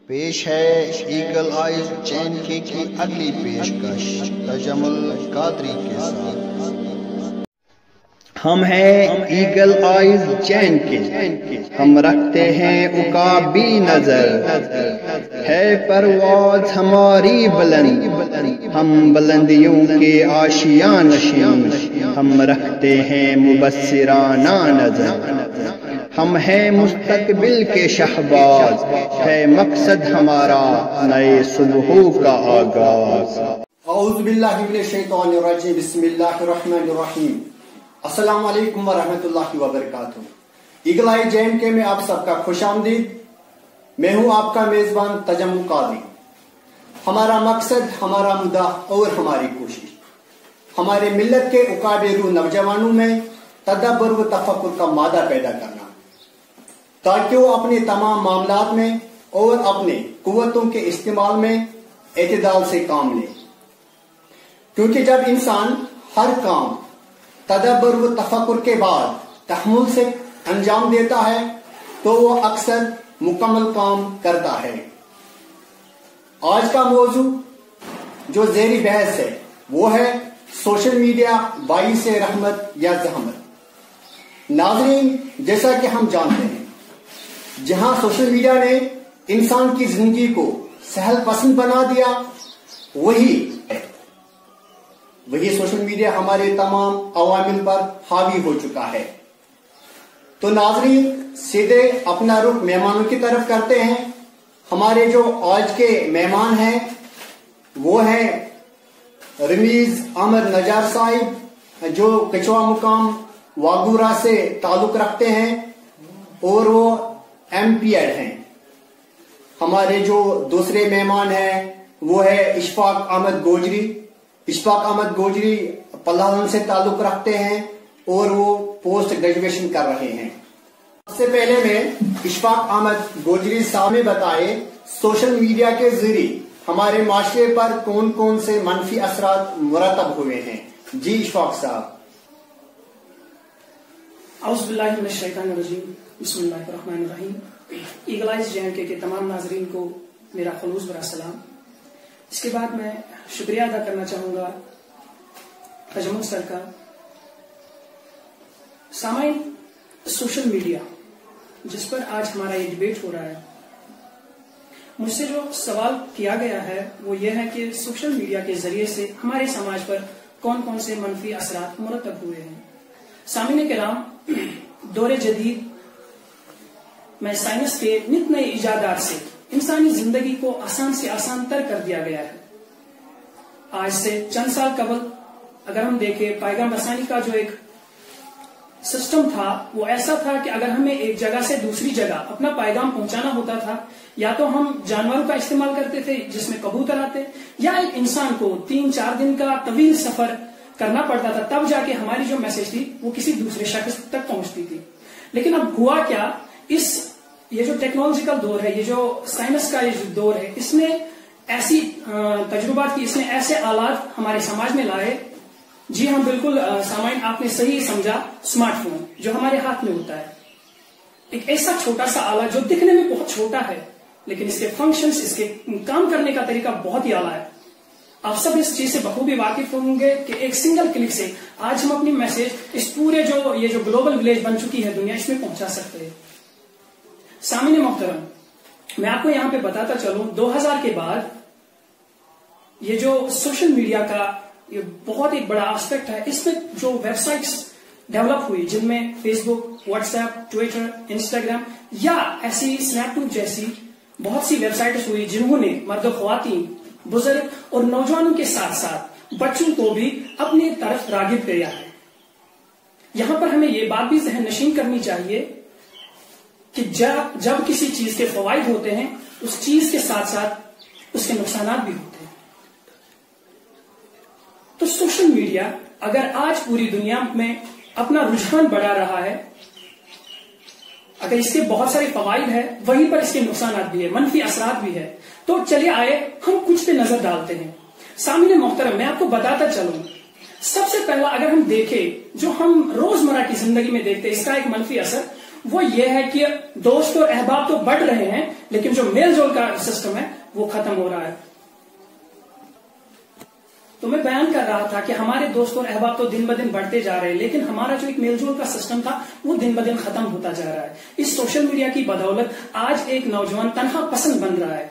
پیش ہے eagle eyes چین کے کی اگلی پیشکش تجمل قادری کے ساتھ۔ ہم ہیں ایگل آئیز چین کے، ہم رکھتے ہیں عقابی نظر، ہے پرواز ہماری بلند، ہم بلندیوں کے آشیاں نشین، ہم رکھتے ہیں مبصرانہ نظر، ہم ہیں مستقبل کے شہباز، ہے مقصد ہمارا نئے صبحوں کا آغاز۔ اعوذ باللہ من الشیطان الرجیم، بسم اللہ الرحمن الرحیم۔ السلام علیکم ورحمۃ اللہ وبرکاتہ۔ ایگل آئی جین کے میں آپ سب کا خوش آمدید۔ میں ہوں آپ کا میزبان تجمل قادری۔ ہمارا مقصد، ہمارا مدعا اور ہماری کوشش ہمارے ملت کے عقاب روح نوجوانوں میں تدبر و تفکر کا مادہ پیدا کرنا، تاکہ وہ اپنے تمام معاملات میں اور اپنے قوتوں کے استعمال میں اعتدال سے کام لے، کیونکہ جب انسان ہر کام تدبر و تفکر کے بعد تحمل سے انجام دیتا ہے تو وہ اکثر مکمل کام کرتا ہے۔ آج کا موضوع جو زیر بحث ہے وہ ہے سوشل میڈیا باعث رحمت یا زحمت۔ ناظرین، جیسا کہ ہم جانتے ہیں، جہاں سوشل میڈیا نے انسان کی زندگی کو سہل پسند بنا دیا، وہی سوشل میڈیا ہمارے تمام عوامل پر حاوی ہو چکا ہے۔ تو ناظرین، سیدھے اپنا رخ مہمانوں کی طرف کرتے ہیں۔ ہمارے جو آج کے مہمان ہیں وہ ہیں رمیز احمد نجار صاحب، جو کچوا مقام واگورا سے تعلق رکھتے ہیں اور وہ ایم پی ایڈ ہیں۔ ہمارے جو دوسرے مہمان ہیں وہ ہے اشفاق احمد گوجری۔ اشفاق احمد گوجری پلہالن سے تعلق رکھتے ہیں اور وہ پوسٹ گریجویشن کر رہے ہیں۔ سب سے پہلے میں اشفاق احمد گوجری صاحب میں بتائے سوشل میڈیا کے ذریعے ہمارے معاشرے پر کون کون سے منفی اثرات مرتب ہوئے ہیں۔ جی اشفاق صاحب۔ اعوذ باللہ من الشیطان الرجیم، بسم اللہ الرحمن الرحیم۔ ایگل آئیز جے اینڈ کے تمام ناظرین کو میرا خلوص برا سلام۔ اس کے بعد میں شکریہ ادا کرنا چاہوں گا تجمل سر کا۔ سامعین، سوشل میڈیا جس پر آج ہمارا یہ ڈیبیٹ ہو رہا ہے، مجھ سے جو سوال کیا گیا ہے وہ یہ ہے کہ سوشل میڈیا کے ذریعے سے ہمارے سماج پر کون کون سے منفی اثرات مرتب ہوئے ہیں۔ سامعین کرام، دور جدید میں سائنس کے نت نئے ایجادات سے انسانی زندگی کو آسان سے آسان تر کر دیا گیا ہے۔ آج سے چند سال قبل اگر ہم دیکھیں، پیغام رسانی کا جو ایک سسٹم تھا وہ ایسا تھا کہ اگر ہمیں ایک جگہ سے دوسری جگہ اپنا پیغام پہنچانا ہوتا تھا، یا تو ہم جانوروں کا استعمال کرتے تھے جس میں کبوتر آتے، یا ایک انسان کو 3-4 دن کا طویل سفر کرنا پڑتا تھا، تب جا کے ہماری جو میسج تھی وہ کسی دوسرے شخص تک پہنچتی تھی۔ لیکن اب ہوا کیا، یہ جو ٹیکنالوجیکل دور ہے، یہ جو سائنس کا یہ دور ہے، اس نے ایسی تجربات کی، اس نے ایسے آلات ہمارے سماج میں لائے۔ جی ہاں، بالکل سامعین، آپ نے صحیح سمجھا، اسمارٹ فون جو ہمارے ہاتھ میں ہوتا ہے، ایک ایسا چھوٹا سا آلہ جو دکھنے میں بہت چھوٹا ہے لیکن اس کے فنکشنز، اس کے کام کرنے کا طریقہ بہت ہی اعلیٰ ہے۔ آپ سب اس چیز سے بخوبی واقف ہوں گے کہ ایک سنگل کلک سے آج ہم اپنی میسج اس پورے یہ جو گلوبل ولیج بن چکی ہے دنیا، اس میں پہنچا سکتے ہیں۔ سامعین محترم، میں آپ کو یہاں پہ بتاتا چلوں، 2000 کے بعد یہ جو سوشل میڈیا کا یہ بہت ایک بڑا آسپیکٹ ہے، اس میں جو ویب سائٹس ڈیولپ ہوئی، جن میں فیس بک، واٹس ایپ، ٹویٹر، انسٹاگرام یا ایسی اسنیپ ٹیوب جیسی بہت سی ویب سائٹس ہوئی، جنہوں نے مرد و خواتین، بزرگ اور نوجوانوں کے ساتھ ساتھ بچوں کو بھی اپنی طرف راغب کیا ہے۔ یہاں پر ہمیں یہ بات بھی ذہن نشین کرنی چاہیے کہ جب کسی چیز کے فوائد ہوتے ہیں، اس چیز کے ساتھ ساتھ اس کے نقصانات بھی ہوتے ہیں۔ تو سوشل میڈیا اگر آج پوری دنیا میں اپنا رجحان بڑھا رہا ہے، اگر اس کے بہت سارے فوائد ہیں، وہیں پر اس کے نقصانات بھی ہیں، منفی اثرات بھی ہیں، تو چلیے آئے ہم کچھ پہ نظر ڈالتے ہیں۔ سامعین محترم، میں آپ کو بتاتا چلوں، سب سے پہلا اگر ہم دیکھیں جو ہم روزمرہ کی زندگی میں دیکھتے ہیں، اس کا ایک منفی اثر وہ یہ ہے کہ دوست اور احباب تو بڑھ رہے ہیں لیکن جو میل جول کا سسٹم ہے وہ ختم ہو رہا ہے. تو میں بیان کر رہا تھا کہ ہمارے دوست اور احباب تو دن بدن بڑھتے جا رہے ہیں لیکن ہمارا جو ایک میل جول کا سسٹم تھا وہ دن بدن ختم ہوتا جا رہا ہے. اس سوشل میڈیا کی بدولت آج ایک نوجوان تنہا پسند بن رہا ہے.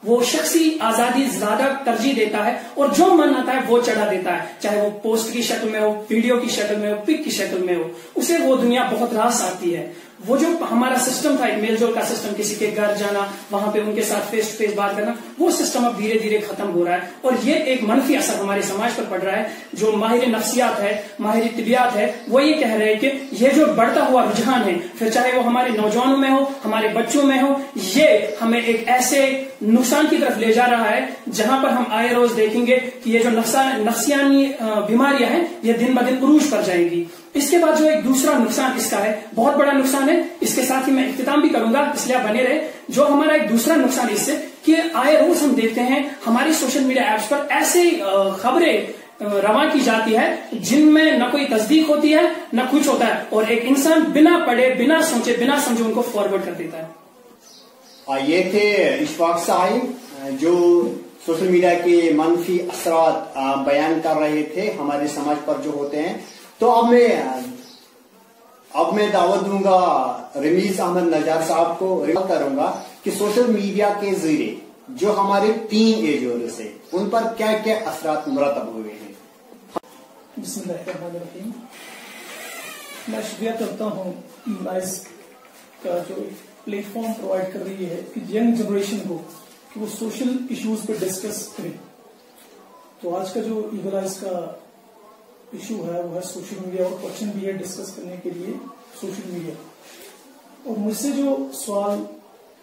وہ شخصی آزادی زیادہ ترجیح دیتا ہے اور جو من آتا ہے وہ چڑھا دیتا ہے, چاہے وہ پوسٹ کی شکل میں ہو, ویڈیو کی شکل میں ہو, پک کی شکل میں ہو. اسے وہ دنیا بہت راس آتی ہے. وہ جو ہمارا سسٹم تھا ایک میل جول کا سسٹم, کسی کے گھر جانا, وہاں پہ ان کے ساتھ فیس ٹو فیس بات کرنا, وہ سسٹم اب دھیرے دھیرے ختم ہو رہا ہے. اور یہ ایک منفی اثر ہمارے سماج پر پڑ رہا ہے. جو ماہر نفسیات ہے, ماہر طبیعت ہے, وہ یہ کہہ رہے ہیں کہ یہ جو بڑھتا ہوا رجحان ہے, پھر چاہے وہ ہمارے نوجوانوں میں ہو, ہمارے بچوں میں ہو, یہ ہمیں ایک ایسے نقصان کی طرف لے جا رہا ہے جہاں پر ہم آئے روز دیکھیں گے کہ یہ جو نفسیانی بیماریاں ہیں یہ دن بدن عروج پر جائیں گی. اس کے بعد جو ایک دوسرا نقصان اس کا ہے, بہت بڑا نقصان ہے, اس کے ساتھ ہی میں اختتام بھی کروں گا اس لیے بنے رہے. جو ہمارا ایک دوسرا نقصان اس سے کہ آئے روز ہم دیکھتے ہیں ہماری سوشل میڈیا ایپس پر ایسے خبریں رواں کی جاتی ہے جن میں نہ کوئی تصدیق ہوتی ہے نہ کچھ ہوتا ہے, اور ایک انسان بنا پڑھے, بنا سوچے, بنا سمجھے ان کو فارورڈ کر دیتا ہے. یہ تھے اشفاق صاحب جو سوشل میڈیا کے منفی اثرات بیان کر رہے تھے ہمارے سماج پر جو ہوتے ہیں. تو اب میں دعوت دوں گا رمیز احمد نجار صاحب کو, کروں گا کہ سوشل میڈیا کے ذریعے جو ہمارے ٹین ایجرز ہیں ان پر کیا کیا اثرات مرتب ہوئے ہیں. بسم اللہ الرحمن الرحیم. میں شکریہ کرتا ہوں ایگلائز کا جو پلیٹ فارم پرووائڈ کر رہی ہے کہ ینگ جنریشن کو کہ وہ سوشل ایشوز پہ ڈسکس کریں. تو آج کا جو ایگلائز کا ایشو ہے وہ ہے سوشل میڈیا, اور کوشچن بھی ہے ڈسکس کرنے کے لیے سوشل میڈیا. اور مجھ سے جو سوال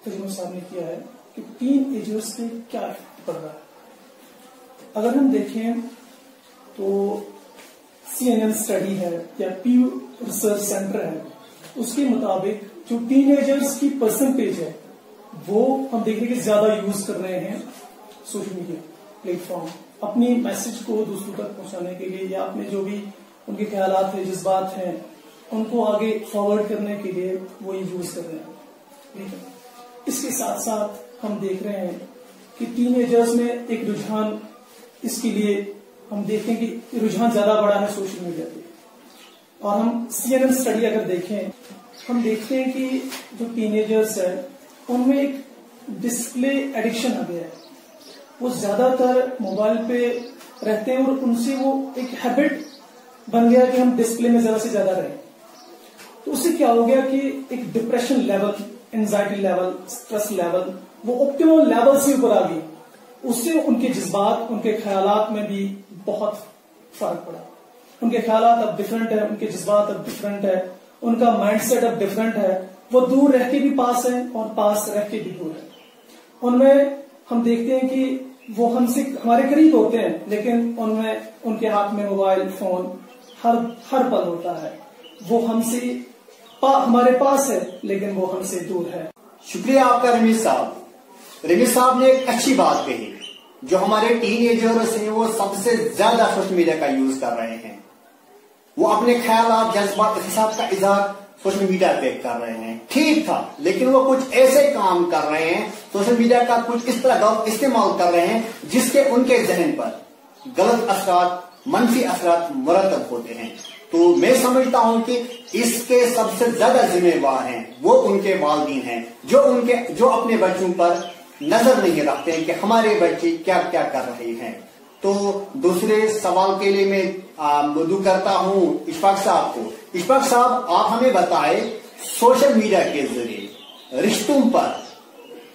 تجمہ صاحب نے کیا ہے کہ ٹین ایجرز پہ کیا افیکٹ پڑ رہا ہے. اگر ہم دیکھیں تو CNN اسٹڈی ہے یا پیو ریسرچ سینٹر ہے, اس کے مطابق جو ٹین ایجرز کی پرسنٹیج ہے وہ ہم دیکھیں کہ زیادہ یوز کر رہے ہیں سوشل میڈیا پلیٹ فارم اپنی میسج کو دوسروں تک پہنچانے کے لیے, یا اپنے جو بھی ان کے خیالات ہیں, جذبات ہیں, ان کو آگے فارورڈ کرنے کے لیے وہ یوز کر رہے ہیں. اس کے ساتھ ساتھ ہم دیکھ رہے ہیں کہ ٹین ایجرز میں ایک رجحان, اس کے لیے ہم دیکھیں کہ رجحان زیادہ بڑا ہے سوشل میڈیا پہ. اور ہم CNN اسٹڈی اگر دیکھیں, ہم دیکھتے ہیں کہ جو ٹین ایجرز ہیں ان میں ایک ڈسپلے ایڈکشن آ گیا ہے. وہ زیادہ تر موبائل پہ رہتے ہیں اور ان سے وہ ایک ہیبٹ بن گیا کہ ہم ڈسپلے میں زیادہ سے زیادہ رہیں. تو اس سے کیا ہو گیا کہ ایک depression level, anxiety level, stress level وہ آپٹیمل لیول سے اوپر آ گئی. اس سے ان کے جذبات, ان کے خیالات میں بھی بہت فرق پڑا. ان کے خیالات اب ڈفرینٹ ہے, ان کے جذبات اب ڈفرینٹ ہے, ان کا مائنڈ سیٹ اب ڈفرینٹ ہے. وہ دور رہ کے بھی پاس ہے اور پاس رہ کے بھی دور ہے. ان میں ہم دیکھتے ہیں کہ وہ ہم سے ہمارے قریب ہوتے ہیں لیکن ان میں ان کے ہاتھ میں موبائل فون ہر پل ہوتا ہے. وہ ہم سے ہمارے پاس ہے لیکن وہ ہم سے دور ہے. شکریہ آپ کا رمیز صاحب. رمیز صاحب نے ایک اچھی بات کہی. جو ہمارے ٹین ایجرز ہیں وہ سب سے زیادہ سوشل میڈیا کا یوز کر رہے ہیں. وہ اپنے خیالات, جذبات, احساسات کا اظہار سوشل میڈیا پہ کر رہے ہیں. ٹھیک تھا, لیکن وہ کچھ ایسے کام کر رہے ہیں, سوشل میڈیا کا کچھ اس طرح غلط استعمال کر رہے ہیں جس کے ان کے ذہن پر غلط اثرات, منفی اثرات مرتب ہوتے ہیں. تو میں سمجھتا ہوں کہ اس کے سب سے زیادہ ذمہ دار ہیں وہ ان کے والدین ہیں جو اپنے بچوں پر نظر نہیں رکھتے ہیں کہ ہمارے بچے کیا کیا کر رہے ہیں. تو دوسرے سوال کے لیے میں مدعو کرتا ہوں اشفاق صاحب کو. اشفاق صاحب, آپ ہمیں بتائیں سوشل میڈیا کے ذریعے رشتوں پر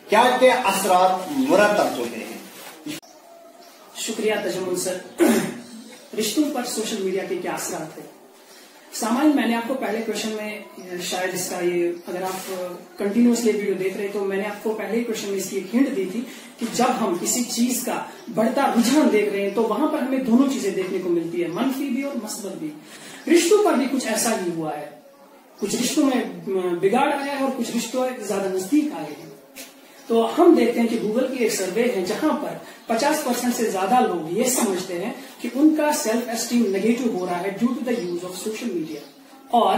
کیا کیا اثرات مرتب ہوتے ہیں. شکریہ تجمل سر. رشتوں پر سوشل میڈیا کے کیا اثرات ہیں. سامعین, میں نے آپ کو پہلے کوشچن میں شاید اس کا یہ اگر آپ کنٹینیوسلی ویڈیو دیکھ رہے تو میں نے آپ کو پہلے ہی کوشچن میں اس کی ایک ہنٹ دی تھی کہ جب ہم کسی چیز کا بڑھتا رجحان دیکھ رہے ہیں تو وہاں پر ہمیں دونوں چیزیں دیکھنے کو ملتی ہے, منفی بھی اور مثبت بھی. رشتوں پر بھی کچھ ایسا ہی ہوا ہے. کچھ رشتوں میں بگاڑ آیا ہے اور کچھ رشتوں زیادہ نزدیک آئے ہیں. تو ہم دیکھتے ہیں کہ گوگل کی ایک سروے ہے جہاں پر 50% سے زیادہ لوگ یہ سمجھتے ہیں کہ ان کا سیلف اسٹیم نیگیٹو ہو رہا ہے due to the use of social media, اور